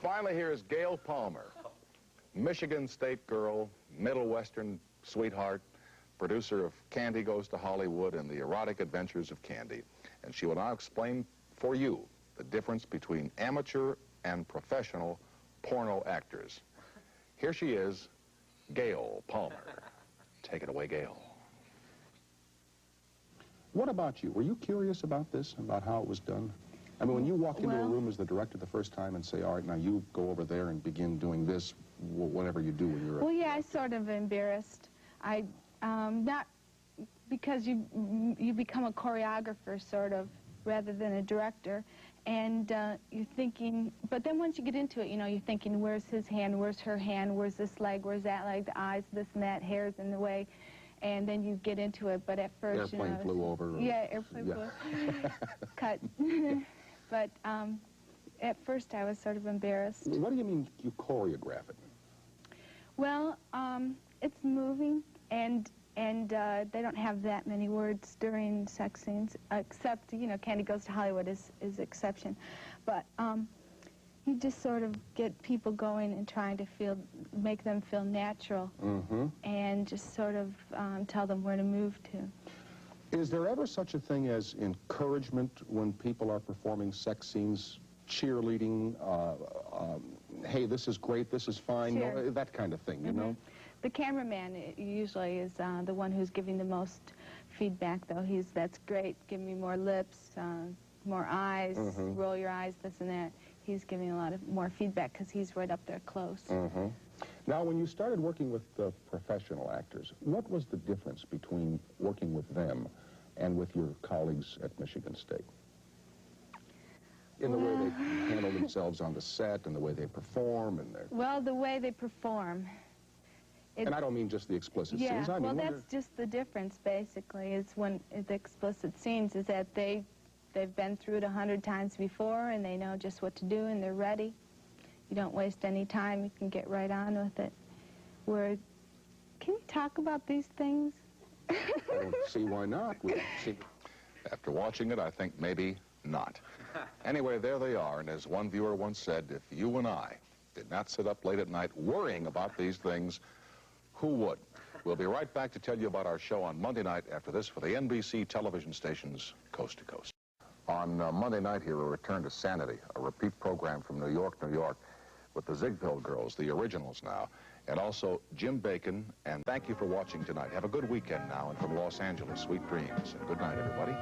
finally, here's Gail Palmer, Michigan State girl, Middle Western sweetheart, producer of Candy Goes to Hollywood and the Erotic Adventures of Candy. And she will now explain for you the difference between amateur and professional porno actors. Here she is, Gail Palmer. Take it away, Gail. What about you? Were you curious about this, about how it was done? I mean, when you walked into a room as the director the first time and say, all right, now you go over there and begin doing this, whatever you do when you're... Well, yeah, I sort of embarrassed. Not because you become a choreographer, sort of, rather than a director, and you're thinking, but then once you get into it, you know, you're thinking, where's his hand, where's her hand, where's this leg, where's that leg, the eyes, this and that, hair's in the way, and then you get into it, but at first, airplane flew over. Yeah, airplane flew. Cut. But at first I was sort of embarrassed. What do you mean you choreograph it? Well, it's moving, and they don't have that many words during sex scenes, except, you know, Candy Goes to Hollywood is exception. But you just sort of get people going and trying to make them feel natural, and just sort of tell them where to move to. Is there ever such a thing as encouragement when people are performing sex scenes, cheerleading, hey, this is great, this is fine, no, that kind of thing, you know? The cameraman usually is the one who's giving the most feedback, though. That's great, give me more lips, more eyes, roll your eyes, this and that. He's giving a lot of more feedback because he's right up there close. Now, when you started working with professional actors, what was the difference between working with them and with your colleagues at Michigan State? In the way they handle themselves on the set and the way they perform and their... Well, the way they perform. And I don't mean just the explicit scenes. I mean, well, that's just the difference, basically, is when the explicit scenes is that they've been through it 100 times before, and they know just what to do, and they're ready. You don't waste any time. You can get right on with it. Can you talk about these things? I don't see why not. After watching it, I think maybe not. Anyway, there they are, and as one viewer once said, if you and I did not sit up late at night worrying about these things, who would? We'll be right back to tell you about our show on Monday night after this for the NBC television stations coast to coast. On Monday night here, we'll return to Sanity, a repeat program from New York, with the Ziegfeld Girls, the originals now, and also Jim Bacon. And thank you for watching tonight. Have a good weekend now, and from Los Angeles, sweet dreams. And good night, everybody.